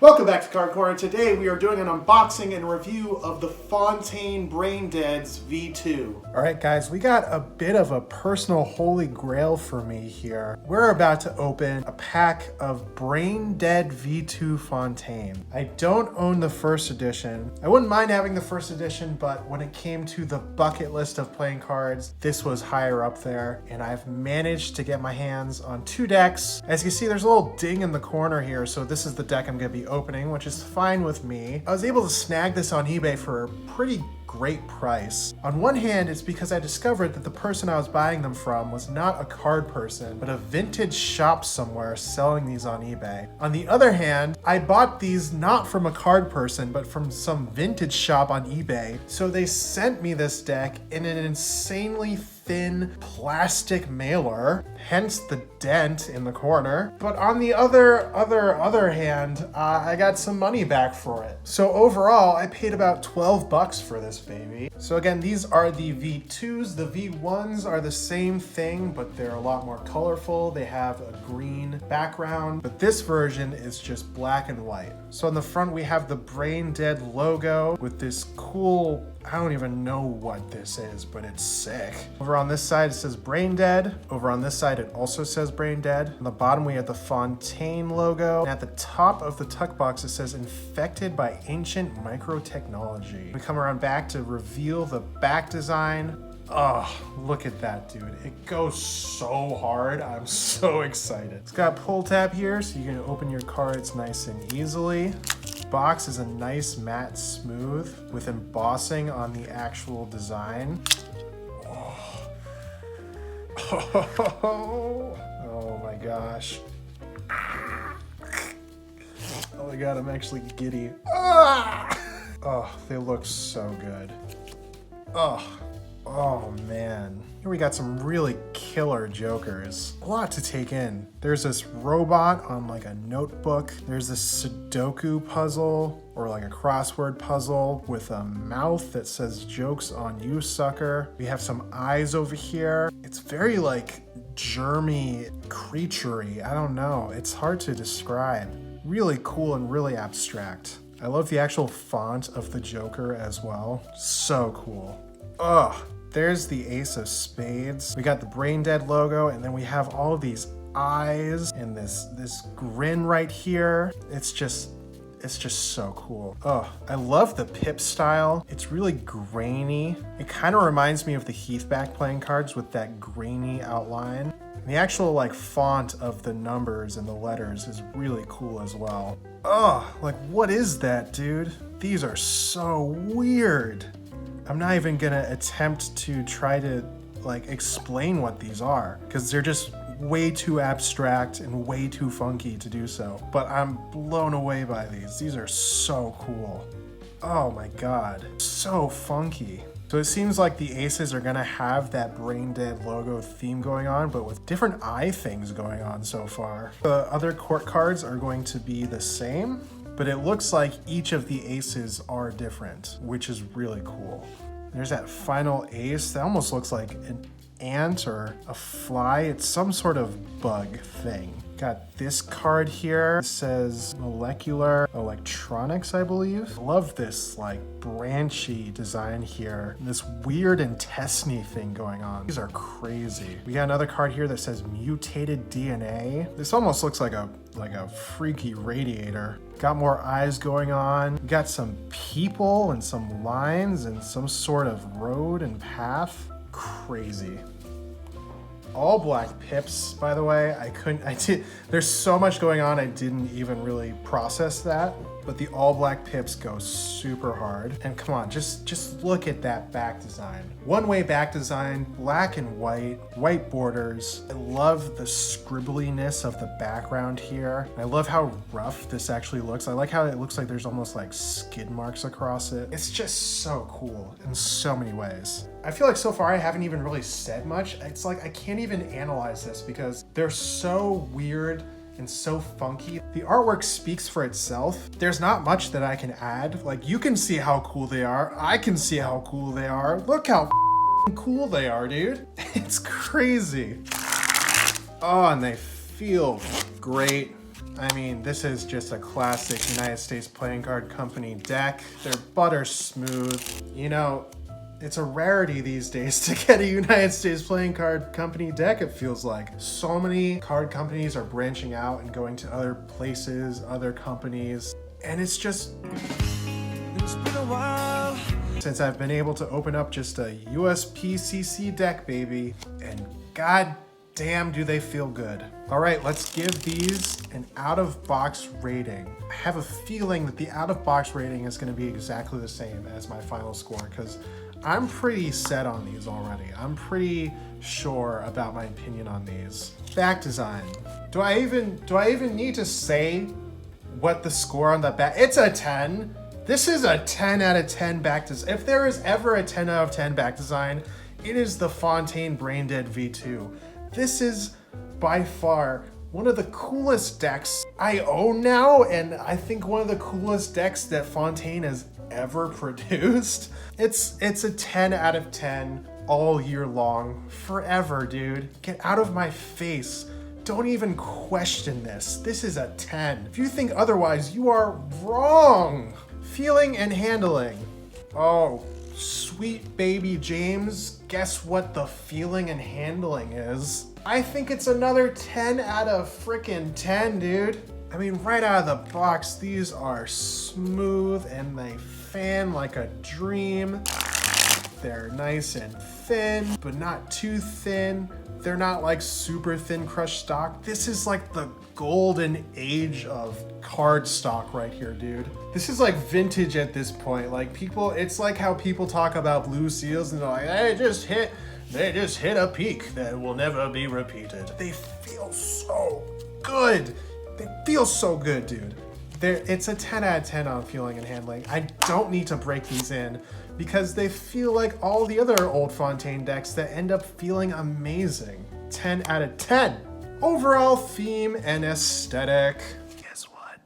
Welcome back to Card Corner. Today we are doing an unboxing and review of the Fontaine Brain Dead V2. All right, guys, we got a bit of a personal holy grail for me here. We're about to open a pack of Brain Dead V2 Fontaine. I don't own the first edition. I wouldn't mind having the first edition, but when it came to the bucket list of playing cards, this was higher up there, and I've managed to get my hands on two decks. As you can see, there's a little ding in the corner here, so this is the deck I'm going to be opening, which is fine with me. I was able to snag this on eBay for a pretty great price. On one hand, it's because I discovered that the person I was buying them from was not a card person, but a vintage shop somewhere selling these on eBay. On the other hand, I bought these not from a card person, but from some vintage shop on eBay. So they sent me this deck in an insanely thin plastic mailer, hence the dent in the corner. But on the other hand, I got some money back for it. So overall, I paid about 12 bucks for this baby. So again, these are the V2s. The V1s are the same thing, but they're a lot more colorful. They have a green background, but this version is just black and white. So on the front, we have the Brain Dead logo with this cool, I don't even know what this is, but it's sick. Over on this side, it says Brain Dead. Over on this side, it also says Brain Dead. On the bottom, we have the Fontaine logo. And at the top of the tuck box, it says infected by ancient microtechnology. We come around back to reveal the back design. Oh, look at that, dude. It goes so hard. I'm so excited. It's got a pull tab here, so you can open your cards nice and easily. Box is a nice matte smooth with embossing on the actual design. Oh my gosh. Oh my god, I'm actually giddy. Oh, they look so good. Oh man. Here we got some really killer jokers. A lot to take in. There's this robot on like a notebook. There's this Sudoku puzzle or like a crossword puzzle with a mouth that says jokes on you, sucker. We have some eyes over here. It's very like germy, creaturey. I don't know. It's hard to describe. Really cool and really abstract. I love the actual font of the Joker as well. So cool. Ugh. There's the Ace of Spades. We got the Brain Dead logo, and then we have all of these eyes and this grin right here. It's just so cool. Oh, I love the pip style. It's really grainy. It kind of reminds me of the Heathback playing cards with that grainy outline. And the actual like font of the numbers and the letters is really cool as well. Oh, like what is that, dude? These are so weird. I'm not even gonna attempt to try to like explain what these are because they're just way too abstract and way too funky to do so. But I'm blown away by these. These are so cool. Oh my god, so funky. So it seems like the aces are gonna have that Brain Dead logo theme going on, but with different eye things going on so far. The other court cards are going to be the same, but it looks like each of the aces are different, which is really cool. There's that final ace that almost looks like an ant or a fly. It's some sort of bug thing. Got this card here. It says molecular electronics, I believe. I love this like branchy design here. This weird intestine thing going on. These are crazy. We got another card here that says mutated DNA. This almost looks like a freaky radiator. Got more eyes going on. Got some people and some lines and some sort of road and path. Crazy. All black pips, by the way. There's so much going on, I didn't even really process that. But the all black pips go super hard. And come on, just look at that back design. One-way back design, black and white borders. I love the scribbliness of the background here. I love how rough this actually looks. I like how it looks like there's almost like skid marks across it. It's just so cool in so many ways. I feel like so far I haven't even really said much. It's like I can't even analyze this because they're so weird and so funky. The artwork speaks for itself. There's not much that I can add. Like, you can see how cool they are. I can see how cool they are. Look how cool they are, dude. It's crazy. Oh, and they feel great. I mean, this is just a classic United States Playing Card Company deck. They're butter smooth. You know, it's a rarity these days to get a United States Playing Card Company deck, it feels like. So many card companies are branching out and going to other places, other companies, and it's just... It's been a while since I've been able to open up just a USPCC deck, baby, and god damn do they feel good. All right, let's give these an out-of-box rating. I have a feeling that the out-of-box rating is going to be exactly the same as my final score, because I'm pretty set on these already. I'm pretty sure about my opinion on these. Back design. Do I even need to say what the score on the back? It's a 10. This is a 10 out of 10 back design. If there is ever a 10 out of 10 back design, it is the Fontaine Brain Dead V2. This is by far one of the coolest decks I own now, and I think one of the coolest decks that Fontaine has ever produced. It's a 10 out of 10 all year long, forever, dude. Get out of my face. Don't even question this. This is a 10. If you think otherwise, you are wrong. Feeling and handling. Oh, sweet baby James, guess what the feeling and handling is? I think it's another 10 out of frickin' 10, dude. I mean, right out of the box, these are smooth and they fan like a dream. They're nice and thin, but not too thin. They're not like super thin crushed stock. This is like the golden age of card stock right here, dude. This is like vintage at this point. Like people, it's like how people talk about blue seals and they're like, they just hit a peak that will never be repeated. They feel so good. They feel so good, dude. It's a 10 out of 10 on feeling and handling. I don't need to break these in because they feel like all the other old Fontaine decks that end up feeling amazing. 10 out of 10. Overall theme and aesthetic. Guess what?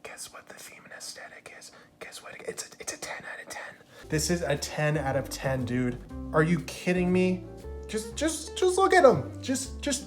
Guess what the theme and aesthetic is? Guess what? It's a 10 out of 10. This is a 10 out of 10, dude. Are you kidding me? Just look at them.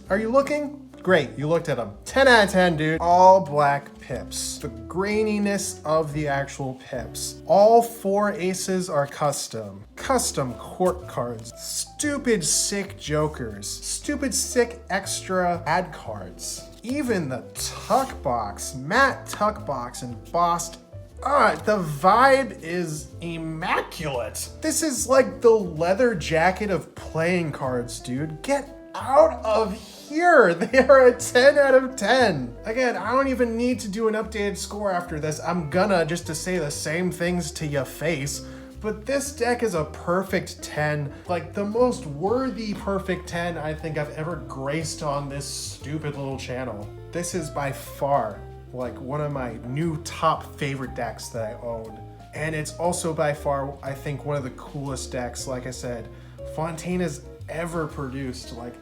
Are you looking? Great, you looked at them. 10 out of 10, dude. All black pips. The graininess of the actual pips. All 4 aces are custom. Custom court cards. Stupid sick jokers. Stupid sick extra ad cards. Even the tuck box, matte tuck box embossed. The vibe is immaculate. This is like the leather jacket of playing cards, dude. Get out of here. They are a 10 out of 10. Again, I don't even need to do an updated score after this. I'm gonna just to say the same things to your face. But this deck is a perfect 10. Like the most worthy perfect 10 I think I've ever graced on this stupid little channel. This is by far like one of my new top favorite decks that I own. And it's also by far, I think, one of the coolest decks, like I said, Fontaine has ever produced. Like,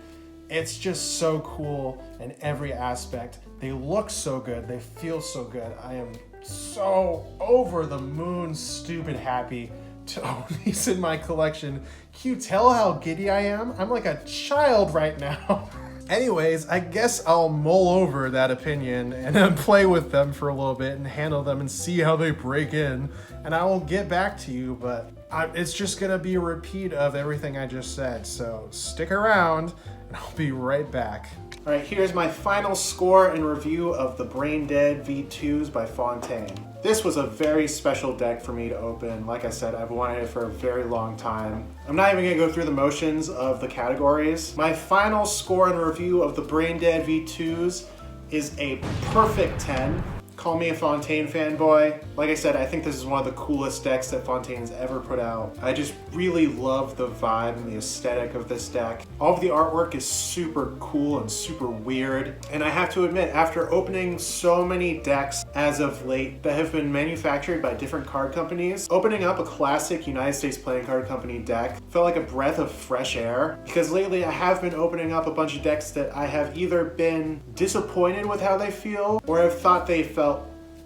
it's just so cool in every aspect. They look so good, they feel so good. I am so over the moon stupid happy to own these in my collection. Can you tell how giddy I am? I'm like a child right now. Anyways, I guess I'll mull over that opinion and then play with them for a little bit and handle them and see how they break in. And I will get back to you, but it's just gonna be a repeat of everything I just said. So stick around and I'll be right back. All right, here's my final score and review of the Brain Dead V2s by Fontaine. This was a very special deck for me to open. Like I said, I've wanted it for a very long time. I'm not even gonna go through the motions of the categories. My final score and review of the Brain Dead V2s is a perfect 10. Call me a Fontaine fanboy. Like I said, I think this is one of the coolest decks that Fontaine's ever put out. I just really love the vibe and the aesthetic of this deck. All of the artwork is super cool and super weird. And I have to admit, after opening so many decks as of late that have been manufactured by different card companies, opening up a classic United States Playing Card Company deck felt like a breath of fresh air. Because lately I have been opening up a bunch of decks that I have either been disappointed with how they feel or have thought they felt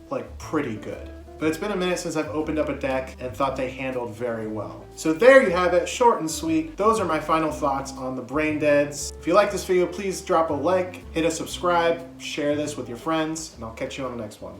like pretty good. but it's been a minute since I've opened up a deck and thought they handled very well. So there you have it, short and sweet. Those are my final thoughts on the Brain Deads. If you like this video, please drop a like, hit a subscribe, share this with your friends, and I'll catch you on the next one.